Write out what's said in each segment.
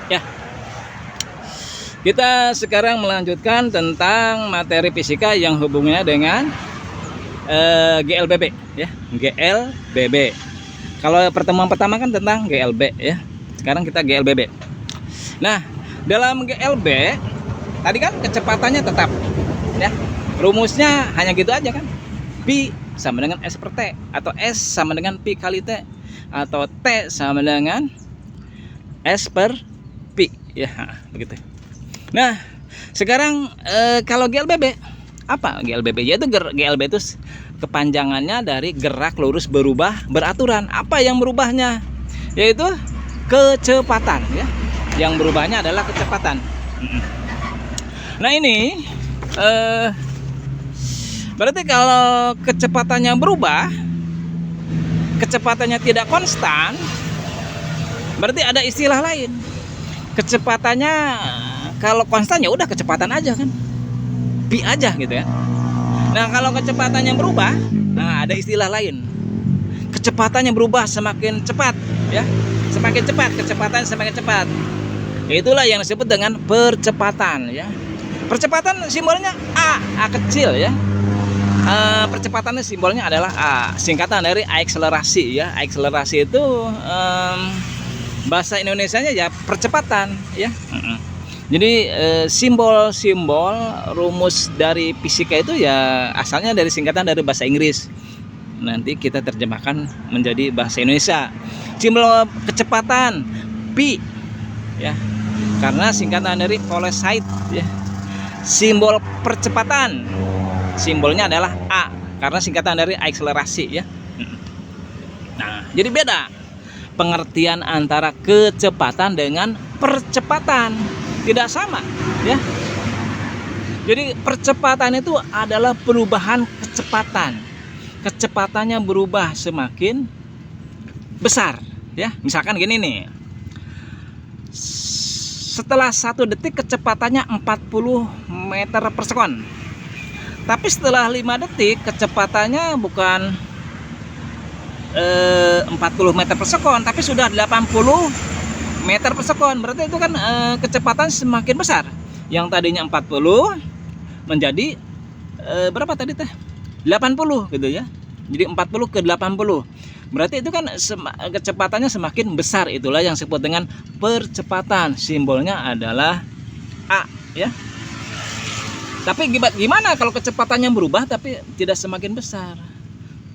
Ya, kita sekarang melanjutkan tentang materi fisika yang hubungannya dengan GLBB ya, GLBB. Kalau pertemuan pertama kan tentang GLB ya. Sekarang kita GLBB. Nah, dalam GLB tadi kan kecepatannya tetap ya. Rumusnya hanya gitu aja kan. Pi sama dengan S per T, atau S sama dengan Pi kali T, atau T sama dengan S per Pi ya, begitu. Nah, sekarang kalau GLBB, apa GLBB? Yaitu GLB itu kepanjangannya dari gerak lurus berubah beraturan. Apa yang berubahnya? Yaitu kecepatan ya. Yang berubahnya adalah kecepatan. Nah, ini berarti kalau kecepatannya berubah, kecepatannya tidak konstan, berarti ada istilah lain. Kecepatannya kalau konstan ya udah kecepatan aja kan, pi aja gitu ya. Nah, kalau kecepatannya berubah, nah ada istilah lain. Kecepatannya berubah semakin cepat ya, semakin cepat, kecepatan semakin cepat. Itulah yang disebut dengan percepatan ya. Percepatan simbolnya A kecil ya. Percepatannya simbolnya adalah A, singkatan dari akselerasi ya. Akselerasi itu bahasa Indonesianya ya percepatan ya. Jadi simbol-simbol rumus dari fisika itu ya asalnya dari singkatan dari bahasa Inggris. Nanti kita terjemahkan menjadi bahasa Indonesia. Simbol kecepatan pi ya, karena singkatan dari velocity ya. Simbol percepatan simbolnya adalah A, karena singkatan dari akselerasi ya. Nah, jadi beda pengertian antara kecepatan dengan percepatan, tidak sama ya. Jadi percepatan itu adalah perubahan kecepatan. Kecepatannya berubah semakin besar ya. Misalkan gini nih, setelah 1 detik kecepatannya 40 meter per sekon. Tapi setelah 5 detik kecepatannya bukan 40 meter per sekon, tapi sudah 80 meter per sekon. Berarti itu kan kecepatan semakin besar. Yang tadinya 40 menjadi berapa tadi teh? 80 gitu ya. Jadi 40 ke 80. Berarti itu kan kecepatannya semakin besar. Itulah yang disebut dengan percepatan. Simbolnya adalah A ya. Tapi gimana kalau kecepatannya berubah tapi tidak semakin besar,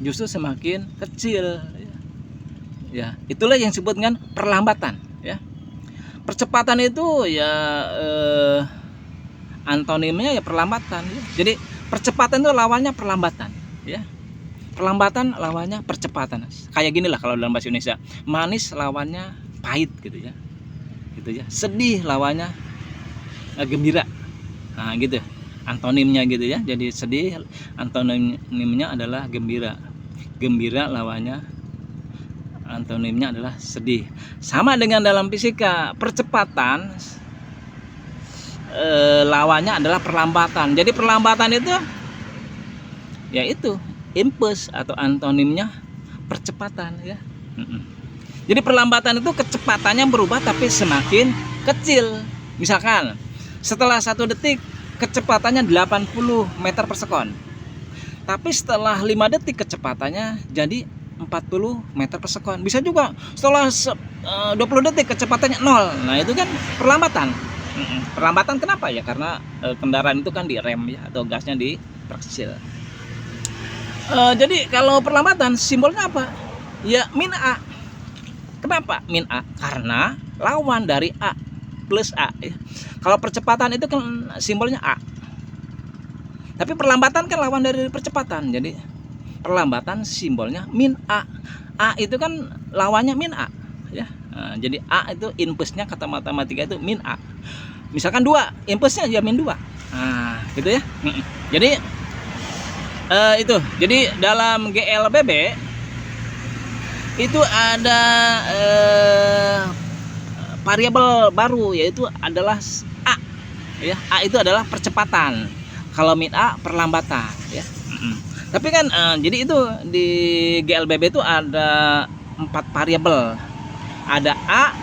justru semakin kecil ya. Itulah yang disebut dengan perlambatan ya. Percepatan itu ya antonimnya ya perlambatan ya. Jadi percepatan itu lawannya perlambatan ya. Perlambatan lawannya percepatan. Kayak gini lah kalau dalam bahasa Indonesia, manis lawannya pahit gitu ya. Gitu ya. Sedih lawannya gembira. Nah, gitu. Antonimnya gitu ya. Jadi sedih antonimnya adalah gembira. Gembira lawannya antonimnya adalah sedih. Sama dengan dalam fisika, percepatan lawannya adalah perlambatan. Jadi perlambatan itu yaitu impuls atau antonimnya percepatan ya. Jadi perlambatan itu kecepatannya berubah tapi semakin kecil. Misalkan setelah 1 detik kecepatannya 80 meter per sekon, tapi setelah 5 detik kecepatannya jadi 40 meter per sekon. Bisa juga setelah 20 detik kecepatannya 0. Nah, itu kan perlambatan. Perlambatan kenapa ya? Karena kendaraan itu kan direm ya, atau gasnya diperkecil. Jadi kalau perlambatan simbolnya apa? Ya min A. Kenapa min A? Karena lawan dari A plus A ya. Kalau percepatan itu kan simbolnya A, tapi perlambatan kan lawan dari percepatan. Jadi perlambatan simbolnya min A. A itu kan lawannya min A ya. Nah, jadi A itu impulsnya, kata matematika itu min A. Misalkan 2, impulsnya ya min 2. Nah, gitu ya. Jadi itu. Jadi dalam GLBB itu ada variabel baru, yaitu adalah A ya. A itu adalah percepatan, kalau min A perlambatan ya. Tapi kan jadi itu di GLBB itu ada 4 variabel. Ada A,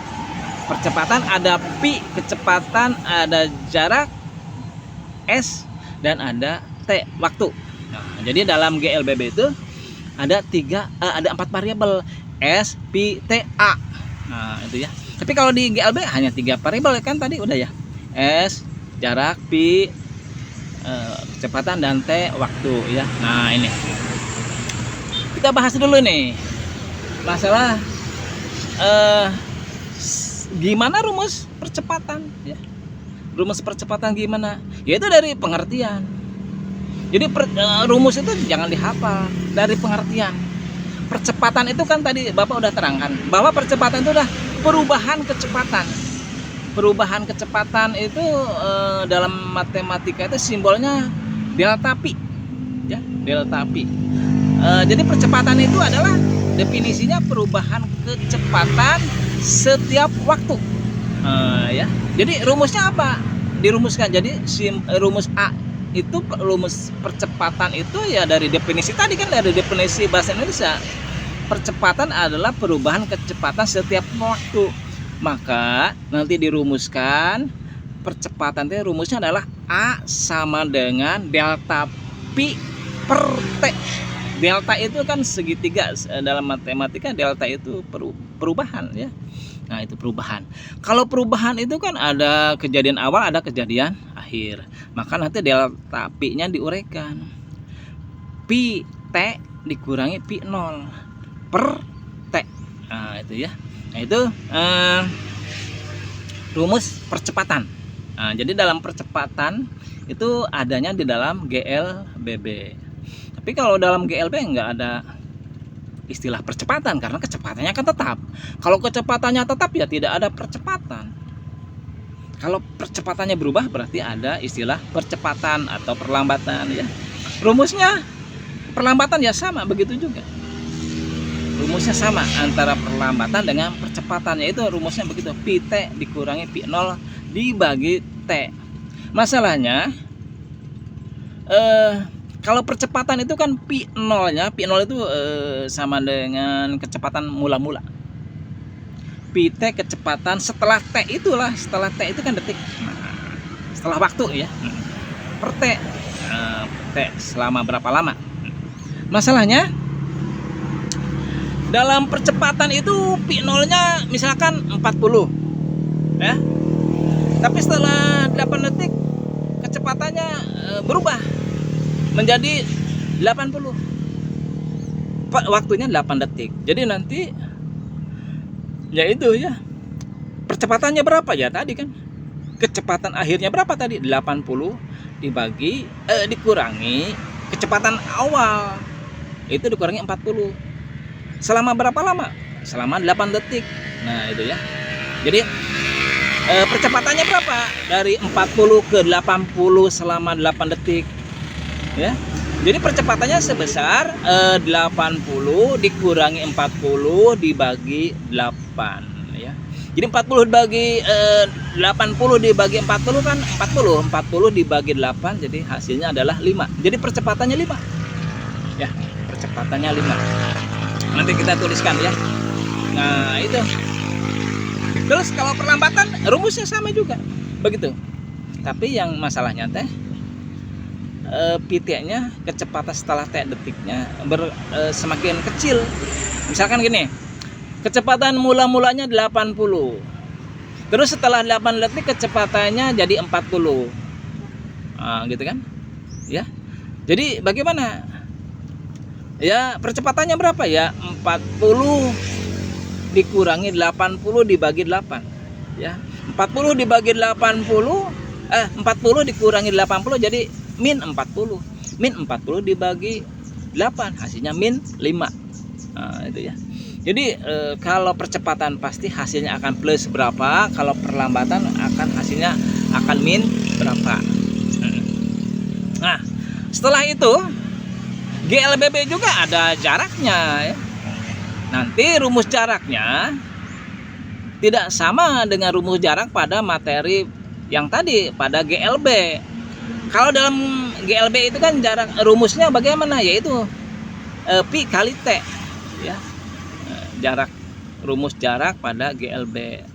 percepatan, ada pi kecepatan, ada jarak, S, dan ada T waktu. Nah, jadi dalam GLBB itu ada 4 variabel, S, Pi, T, A. Nah, itu ya. Tapi kalau di GLB hanya 3 variabel kan tadi udah ya. S, jarak, Pi, kecepatan, dan T waktu ya. Nah, ini. Kita bahas dulu nih masalah gimana rumus percepatan ya. Rumus percepatan gimana? Yaitu dari pengertian. Jadi rumus itu jangan dihafal, dari pengertian. Percepatan itu kan tadi Bapak udah terangkan bahwa percepatan itu udah perubahan kecepatan. Perubahan kecepatan itu dalam matematika itu simbolnya delta pi ya, delta pi. Jadi percepatan itu adalah definisinya perubahan kecepatan setiap waktu. Ya. Jadi rumusnya apa? Dirumuskan. Jadi rumus A itu, rumus percepatan itu ya dari definisi tadi kan, dari definisi bahasa Indonesia. Percepatan adalah perubahan kecepatan setiap waktu. Maka nanti dirumuskan percepatan itu rumusnya adalah A sama dengan delta pi per T. Delta itu kan segitiga dalam matematika, delta itu perubahan ya. Nah, itu perubahan. Kalau perubahan itu kan ada kejadian awal, ada kejadian akhir. Maka nanti delta pi-nya diuraikan. Pi T dikurangi pi 0 per T. Nah, itu ya. Nah, itu rumus percepatan. Nah, jadi dalam percepatan itu adanya di dalam GLBB. Tapi kalau dalam GLB nggak ada istilah percepatan karena kecepatannya kan tetap. Kalau kecepatannya tetap ya tidak ada percepatan. Kalau percepatannya berubah berarti ada istilah percepatan atau perlambatan ya. Rumusnya perlambatan ya sama begitu juga. Rumusnya sama antara perlambatan dengan percepatan, yaitu rumusnya begitu, pi T dikurangi pi 0 dibagi T. Masalahnya kalau percepatan itu kan pi 0-nya, pi 0 itu sama dengan kecepatan mula-mula. Pi T kecepatan setelah T itulah, setelah T itu kan detik. Nah, setelah waktu ya. Per T. T selama berapa lama? Masalahnya dalam percepatan itu pi 0-nya misalkan 40 ya. Tapi setelah 8 detik kecepatannya berubah menjadi 80. Waktunya 8 detik. Jadi nanti ya itu ya. Percepatannya berapa ya tadi kan? Kecepatan akhirnya berapa tadi? 80 dibagi dikurangi kecepatan awal. Itu dikurangi 40. Selama berapa lama? Selama 8 detik. Nah, itu ya. Jadi percepatannya berapa? Dari 40 ke 80 selama 8 detik. Ya. Jadi percepatannya sebesar 80 dikurangi 40 dibagi 8 ya. Jadi 40 dibagi 80 dibagi 40 kan 40 dibagi 8, jadi hasilnya adalah 5. Jadi percepatannya 5. Ya, percepatannya 5. Nanti kita tuliskan ya. Nah, itu. Terus kalau perlambatan rumusnya sama juga. Begitu. Tapi yang masalahnya teh pi-nya kecepatan setelah T detiknya semakin kecil. Misalkan gini, kecepatan mula-mulanya 80. Terus setelah 8 detik kecepatannya jadi 40. Gitu kan? Ya. Jadi bagaimana? Ya, percepatannya berapa ya? 40 dikurangi 80 dibagi 8. Ya. 40 dibagi 80 40 dikurangi 80 jadi min 40. Min 40 dibagi 8 hasilnya min 5. Nah, itu ya. Jadi kalau percepatan pasti hasilnya akan plus berapa, kalau perlambatan akan hasilnya akan min berapa. Nah, setelah itu GLBB juga ada jaraknya ya. Nanti rumus jaraknya tidak sama dengan rumus jarak pada materi yang tadi pada GLB. Kalau dalam GLB itu kan jarak rumusnya bagaimana? Yaitu pi kali T ya. Jarak, rumus jarak pada GLB.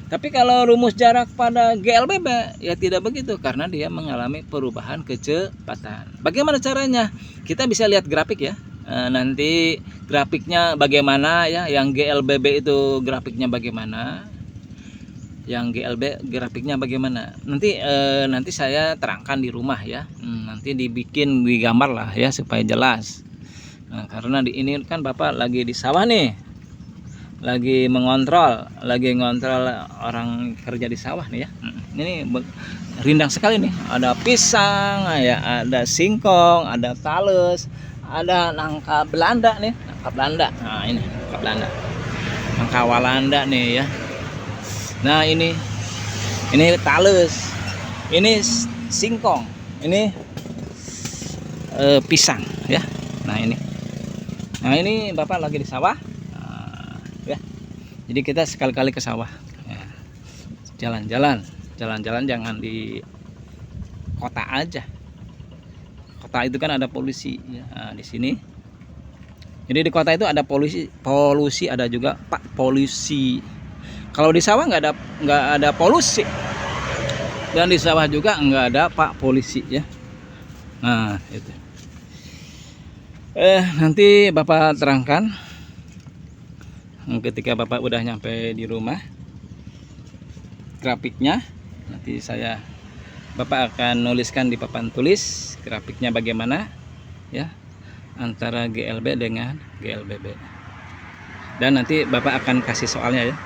Tapi kalau rumus jarak pada GLBB ya tidak begitu, karena dia mengalami perubahan kecepatan. Bagaimana caranya? Kita bisa lihat grafik ya. Nanti grafiknya bagaimana ya, yang GLBB itu grafiknya bagaimana, yang GLB grafiknya bagaimana. Nanti saya terangkan di rumah ya. Nanti dibikin digambar lah ya supaya jelas. Nah, karena di ini kan Bapak lagi di sawah nih. Lagi ngontrol orang kerja di sawah nih ya. Ini rindang sekali nih. Ada pisang, ya, ada singkong, ada talus, ada nangka Belanda nih, nangka Belanda. Nah, ini nangka Belanda. Nangka Walanda nih ya. Nah, ini talus. Ini singkong. Ini pisang ya. Nah, ini Bapak lagi di sawah. Ya, jadi kita sekali-kali ke sawah ya. Jalan-jalan jangan di kota aja. Kota itu kan ada polusi ya. Nah, di sini jadi di kota itu ada polusi ada juga pak polusi. Kalau di sawah nggak ada polusi, dan di sawah juga nggak ada pak polisi ya. Nah itu nanti Bapak terangkan ketika Bapak udah nyampe di rumah grafiknya. Nanti Bapak akan nuliskan di papan tulis grafiknya bagaimana ya, antara GLB dengan GLBB, dan nanti Bapak akan kasih soalnya ya.